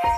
Hey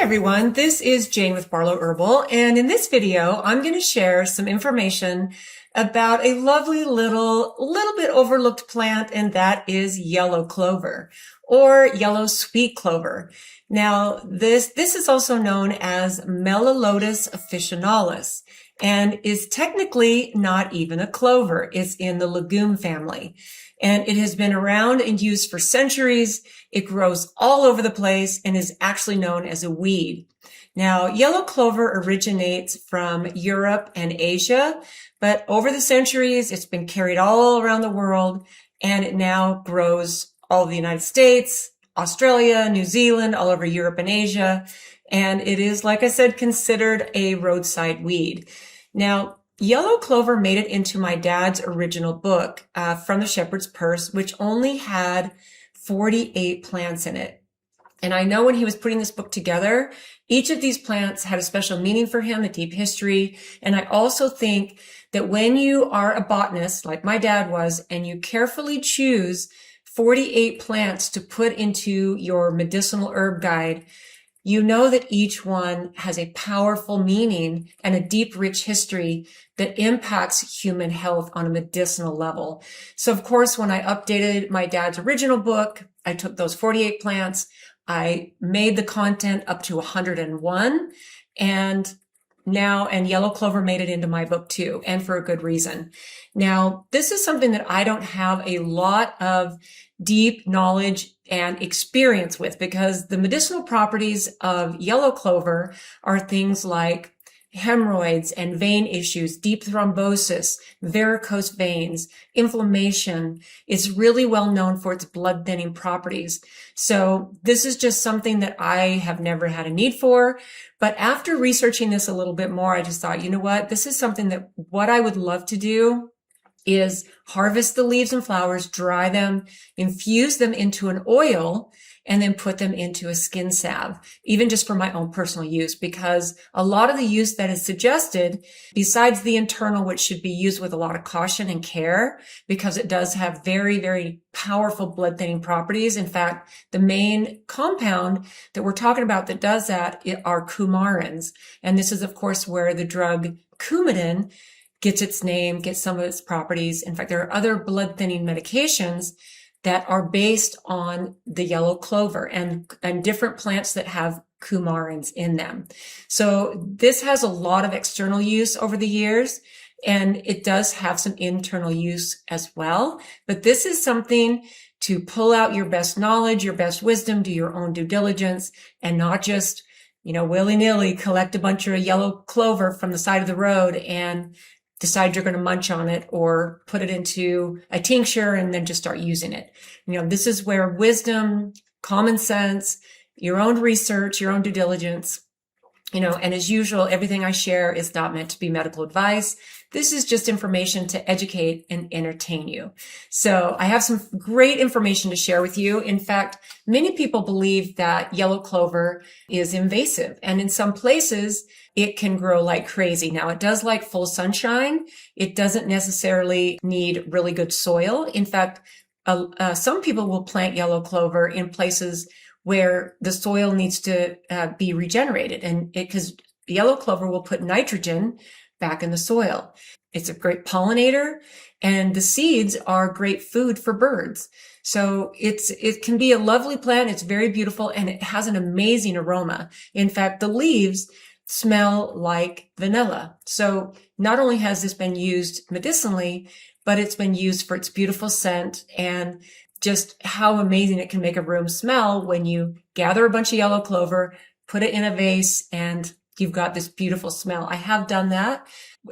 everyone, this is Jane with Barlow Herbal, and in this video, I'm going to share some information about a lovely little bit overlooked plant, and that is yellow clover or yellow sweet clover. Now, this is also known as Melilotus officinalis and is technically not even a clover. It's in the legume family. And it has been around and used for centuries. It grows all over the place and is actually known as a weed. Now, yellow clover originates from Europe and Asia, but over the centuries, it's been carried all around the world, and it now grows all over the United States, Australia, New Zealand, all over Europe and Asia. And it is, like I said, considered a roadside weed. Now, yellow clover made it into my dad's original book, From the Shepherd's Purse, which only had 48 plants in it. And I know when he was putting this book together, each of these plants had a special meaning for him, a deep history. And I also think that when you are a botanist, like my dad was, and you carefully choose 48 plants to put into your medicinal herb guide, you know that each one has a powerful meaning and a deep, rich history that impacts human health on a medicinal level. So of course, when I updated my dad's original book, I took those 48 plants, I made the content up to 101, and yellow clover made it into my book too, and for a good reason. Now, this is something that I don't have a lot of deep knowledge and experience with, because the medicinal properties of yellow clover are things like hemorrhoids and vein issues, deep thrombosis, varicose veins, inflammation. It's really well known for its blood thinning properties. So this is just something that I have never had a need for. But after researching this a little bit more, I just thought, you know what, this is something that what I would love to do is harvest the leaves and flowers, dry them, infuse them into an oil, and then put them into a skin salve, even just for my own personal use, because a lot of the use that is suggested, besides the internal, which should be used with a lot of caution and care, because it does have very, very powerful blood thinning properties. In fact, the main compound that we're talking about that does that are coumarins. And this is, of course, where the drug Coumadin gets its name, gets some of its properties. In fact, there are other blood thinning medications that are based on the yellow clover and different plants that have coumarins in them. So this has a lot of external use over the years, and it does have some internal use as well. But this is something to pull out your best knowledge, your best wisdom, do your own due diligence, and not just, willy-nilly collect a bunch of yellow clover from the side of the road and decide you're going to munch on it or put it into a tincture and then just start using it. This is where wisdom, common sense, your own research, your own due diligence, and as usual, everything I share is not meant to be medical advice. This is just information to educate and entertain you. So I have some great information to share with you. In fact, many people believe that yellow clover is invasive, and in some places it can grow like crazy. Now, it does like full sunshine. It doesn't necessarily need really good soil. In fact, some people will plant yellow clover in places where the soil needs to be regenerated, and because yellow clover will put nitrogen back in the soil. It's a great pollinator, and the seeds are great food for birds. So it can be a lovely plant. It's very beautiful, and it has an amazing aroma. In fact, the leaves smell like vanilla. So not only has this been used medicinally, but it's been used for its beautiful scent and just how amazing it can make a room smell when you gather a bunch of yellow clover, put it in a vase, and you've got this beautiful smell. I have done that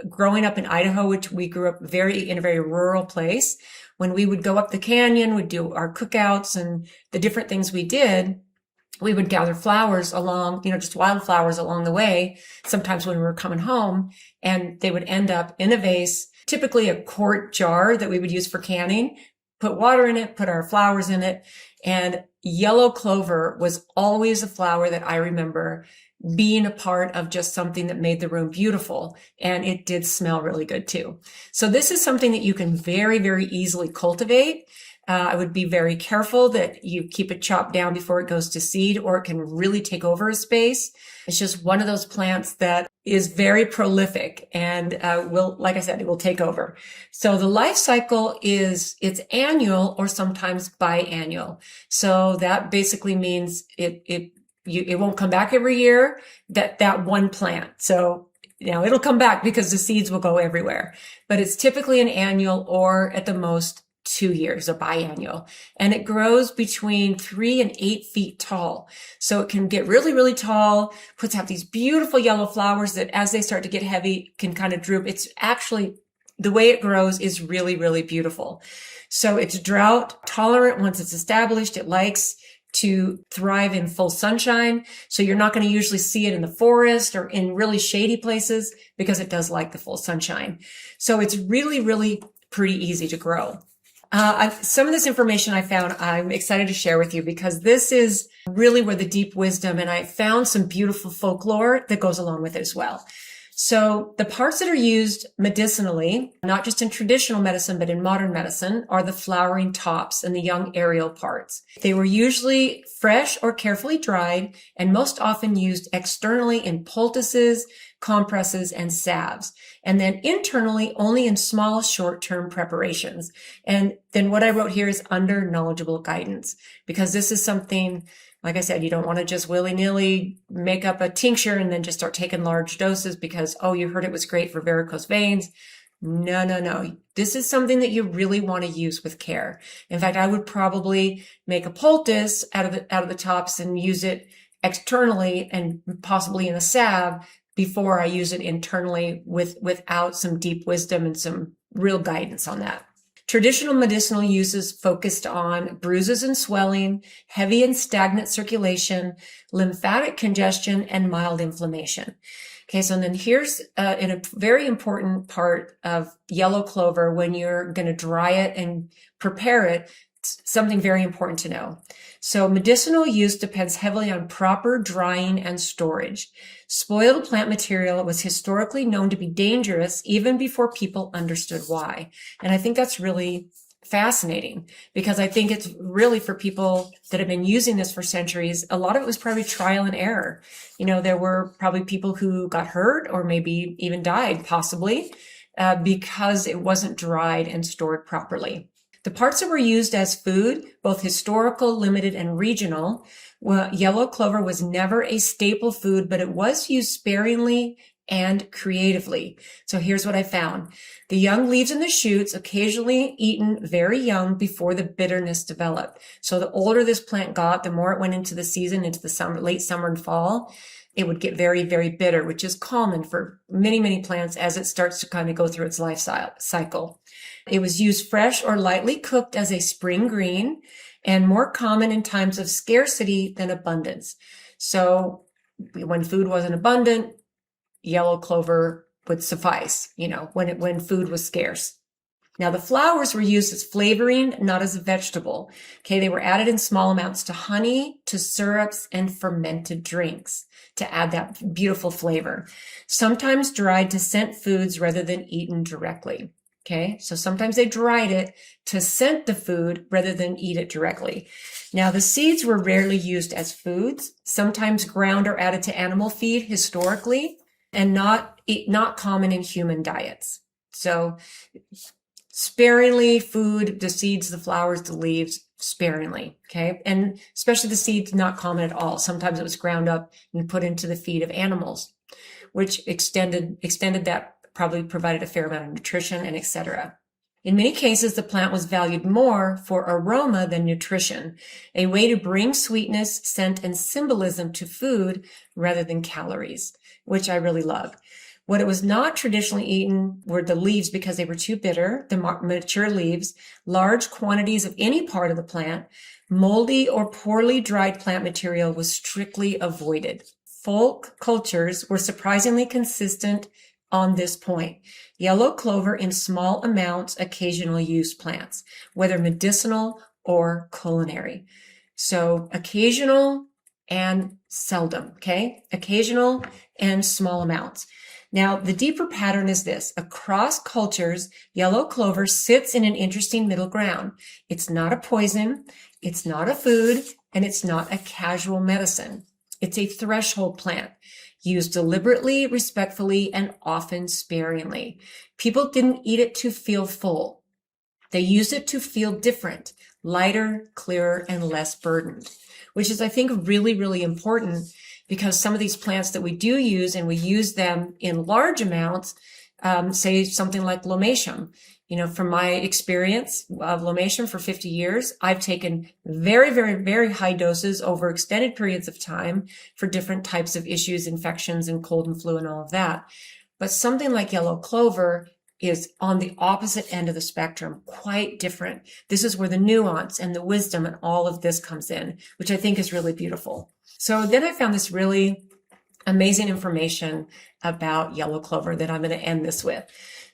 growing up in Idaho, which we grew up in a very rural place. When we would go up the canyon, we'd do our cookouts and the different things we did. We would gather flowers along, just wildflowers along the way, sometimes when we were coming home, and they would end up in a vase, typically a quart jar that we would use for canning, put water in it, put our flowers in it. And yellow clover was always a flower that I remember being a part of just something that made the room beautiful. And it did smell really good too. So this is something that you can very, very easily cultivate. I would be very careful that you keep it chopped down before it goes to seed, or it can really take over a space. It's just one of those plants that is very prolific and will, like I said, it will take over. So the life cycle it's annual or sometimes biannual. So that basically means it won't come back every year, that one plant. So, it'll come back because the seeds will go everywhere, but it's typically an annual or at the most 2 years, a biannual, and it grows between 3 and 8 feet tall. So it can get really, really tall, have these beautiful yellow flowers that as they start to get heavy can kind of droop. It's actually, the way it grows is really, really beautiful. So it's drought tolerant. Once it's established, it likes to thrive in full sunshine. So you're not going to usually see it in the forest or in really shady places because it does like the full sunshine. So it's really, really pretty easy to grow. Some of this information I found, I'm excited to share with you because this is really where the deep wisdom, and I found some beautiful folklore that goes along with it as well. So the parts that are used medicinally, not just in traditional medicine, but in modern medicine, are the flowering tops and the young aerial parts. They were usually fresh or carefully dried and most often used externally in poultices, compresses, and salves, and then internally only in small short-term preparations. And then what I wrote here is under knowledgeable guidance, because this is something, like I said, you don't want to just willy-nilly make up a tincture and then just start taking large doses because, oh, you heard it was great for varicose veins. No. This is something that you really want to use with care. In fact, I would probably make a poultice out of the tops and use it externally and possibly in a salve before I use it internally without some deep wisdom and some real guidance on that. Traditional medicinal uses focused on bruises and swelling, heavy and stagnant circulation, lymphatic congestion, and mild inflammation. Okay, so then here's a very important part of yellow clover when you're going to dry it and prepare it, something very important to know. So medicinal use depends heavily on proper drying and storage. Spoiled plant material was historically known to be dangerous even before people understood why. And I think that's really fascinating because I think it's really for people that have been using this for centuries. A lot of it was probably trial and error. There were probably people who got hurt or maybe even died possibly because it wasn't dried and stored properly. The parts that were used as food, both historical, limited, and regional, yellow clover was never a staple food, but it was used sparingly and creatively. So here's what I found. The young leaves and the shoots occasionally eaten very young before the bitterness developed. So the older this plant got, the more it went into the season, into the summer, late summer and fall, it would get very, very bitter, which is common for many, many plants as it starts to kind of go through its life cycle. It was used fresh or lightly cooked as a spring green and more common in times of scarcity than abundance. So when food wasn't abundant, yellow clover would suffice, when food was scarce. Now the flowers were used as flavoring, not as a vegetable. Okay, they were added in small amounts to honey, to syrups, and fermented drinks to add that beautiful flavor. Sometimes dried to scent foods rather than eaten directly. Okay, so sometimes they dried it to scent the food rather than eat it directly. Now, the seeds were rarely used as foods, sometimes ground or added to animal feed historically, and not common in human diets. So sparingly food, the seeds, the flowers, the leaves, sparingly. Okay, and especially the seeds, not common at all. Sometimes it was ground up and put into the feed of animals, which extended that, probably provided a fair amount of nutrition and etc. In many cases, the plant was valued more for aroma than nutrition, a way to bring sweetness, scent, and symbolism to food rather than calories, which I really love. What it was not traditionally eaten were the leaves because they were too bitter, the mature leaves, large quantities of any part of the plant, moldy or poorly dried plant material was strictly avoided. Folk cultures were surprisingly consistent on this point. Yellow clover in small amounts, occasional use plants, whether medicinal or culinary. So occasional and seldom, okay? Occasional and small amounts. Now, the deeper pattern is this. Across cultures, yellow clover sits in an interesting middle ground. It's not a poison, it's not a food, and it's not a casual medicine. It's a threshold plant, used deliberately, respectfully, and often sparingly. People didn't eat it to feel full. They used it to feel different, lighter, clearer, and less burdened, which is, I think, really, really important, because some of these plants that we do use, and we use them in large amounts, say something like lomatium. You know, from my experience of lomatium for 50 years, I've taken very, very, very high doses over extended periods of time for different types of issues, infections, and cold and flu and all of that. But something like yellow clover is on the opposite end of the spectrum, quite different. This is where the nuance and the wisdom and all of this comes in, which I think is really beautiful. So then I found this really amazing information about yellow clover that I'm going to end this with.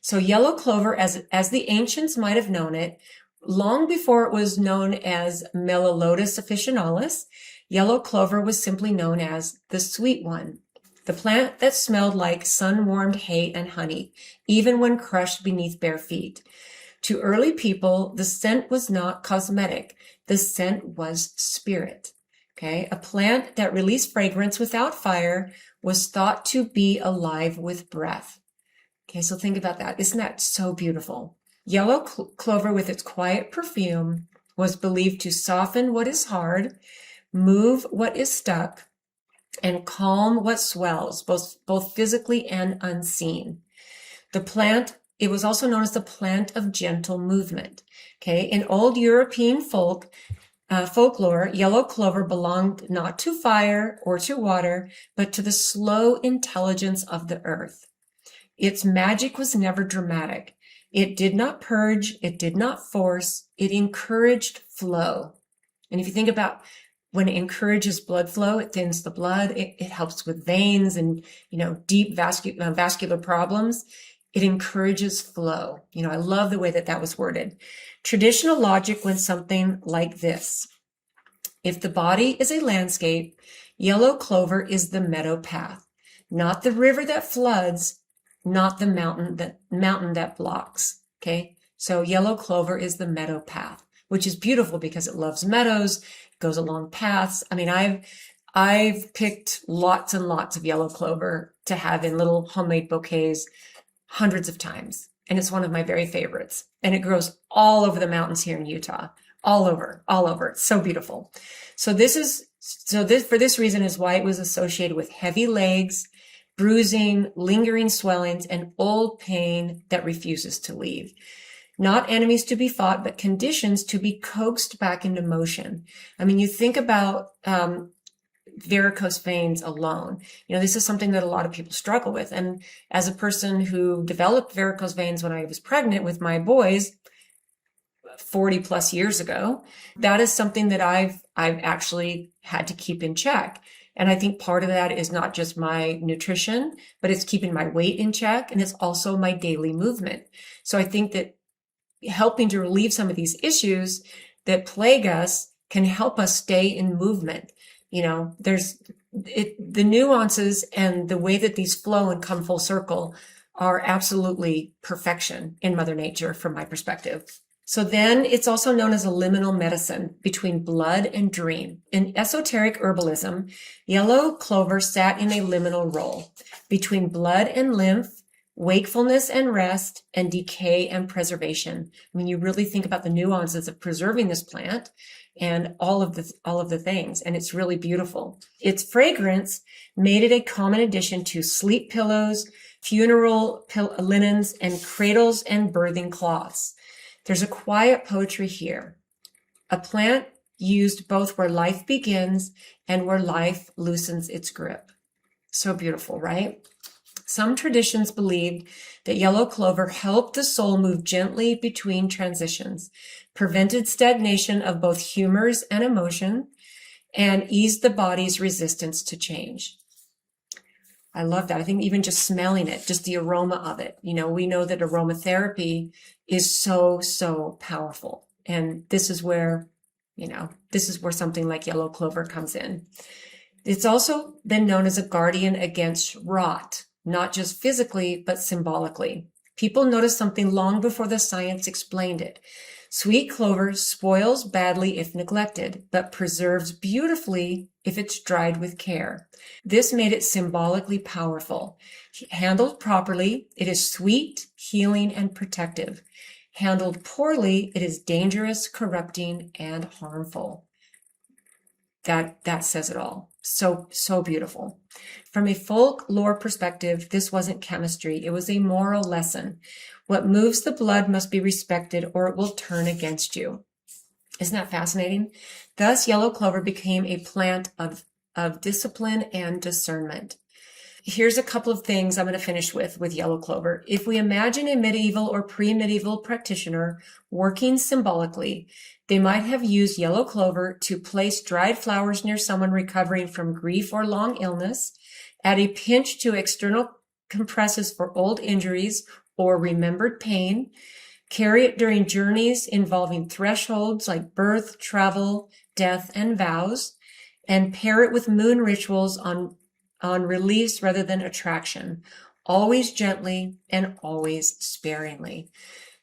So yellow clover, as the ancients might have known it, long before it was known as Melilotus officinalis, yellow clover was simply known as the sweet one, the plant that smelled like sun-warmed hay and honey, even when crushed beneath bare feet. To early people, the scent was not cosmetic. The scent was spirit. Okay, a plant that released fragrance without fire was thought to be alive with breath. Okay, so think about that. Isn't that so beautiful? Yellow clover, with its quiet perfume, was believed to soften what is hard, move what is stuck, and calm what swells, both physically and unseen. The plant, it was also known as the plant of gentle movement. Okay, in old European folklore, yellow clover belonged not to fire or to water, but to the slow intelligence of the earth. Its magic was never dramatic. It did not purge. It did not force. It encouraged flow. And if you think about when it encourages blood flow, it thins the blood. It helps with veins and, deep vascular problems. It encourages flow. I love the way that was worded. Traditional logic went something like this. If the body is a landscape, yellow clover is the meadow path, not the river that floods, not the mountain that blocks. Okay. So yellow clover is the meadow path, which is beautiful because it loves meadows, goes along paths. I mean, I've picked lots and lots of yellow clover to have in little homemade bouquets hundreds of times. And it's one of my very favorites. And it grows all over the mountains here in Utah, all over. It's so beautiful. So for this reason is why it was associated with heavy legs, bruising, lingering swellings, and old pain that refuses to leave. Not enemies to be fought, but conditions to be coaxed back into motion. I mean, you think about varicose veins alone. This is something that a lot of people struggle with. And as a person who developed varicose veins when I was pregnant with my boys 40 plus years ago, that is something that I've actually had to keep in check. And I think part of that is not just my nutrition, but it's keeping my weight in check. And it's also my daily movement. So I think that helping to relieve some of these issues that plague us can help us stay in movement. The nuances and the way that these flow and come full circle are absolutely perfection in Mother Nature from my perspective. So then it's also known as a liminal medicine between blood and dream. In esoteric herbalism, yellow clover sat in a liminal role between blood and lymph, wakefulness and rest, and decay and preservation. I mean, you really think about the nuances of preserving this plant and all of the things, and it's really beautiful. Its fragrance made it a common addition to sleep pillows, funeral linens, and cradles and birthing cloths. There's a quiet poetry here. A plant used both where life begins and where life loosens its grip. So beautiful, right? Some traditions believed that yellow clover helped the soul move gently between transitions, prevented stagnation of both humors and emotion, and eased the body's resistance to change. I love that. I think even just smelling it, just the aroma of it, we know that aromatherapy is so, so powerful. And this is where something like yellow clover comes in. It's also been known as a guardian against rot, not just physically, but symbolically. People noticed something long before the science explained it. Sweet clover spoils badly if neglected, but preserves beautifully if it's dried with care. This made it symbolically powerful. Handled properly, it is sweet, healing, and protective. Handled poorly, it is dangerous, corrupting, and harmful. That says it all. So beautiful. From a folklore perspective, this wasn't chemistry. It was a moral lesson. What moves the blood must be respected or it will turn against you. Isn't that fascinating? Thus, yellow clover became a plant of discipline and discernment. Here's a couple of things I'm going to finish with yellow clover. If we imagine a medieval or pre-medieval practitioner working symbolically, they might have used yellow clover to place dried flowers near someone recovering from grief or long illness, add a pinch to external compresses for old injuries or remembered pain, carry it during journeys involving thresholds like birth, travel, death, and vows, and pair it with moon rituals on release rather than attraction, always gently and always sparingly.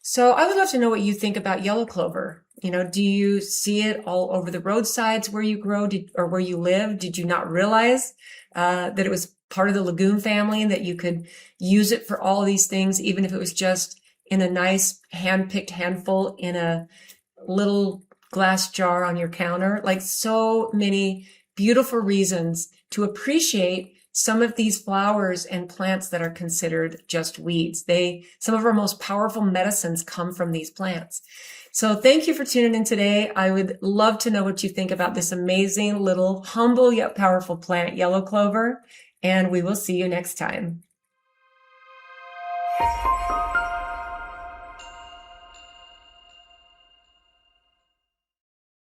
So I would love to know what you think about yellow clover. Do you see it all over the roadsides where you grow or where you live? Did you not realize that it was part of the legume family and that you could use it for all of these things, even if it was just in a nice hand-picked handful in a little glass jar on your counter? Like, so many beautiful reasons to appreciate some of these flowers and plants that are considered just weeds. Some of our most powerful medicines come from these plants. So thank you for tuning in today. I would love to know what you think about this amazing little humble yet powerful plant, yellow clover, and we will see you next time.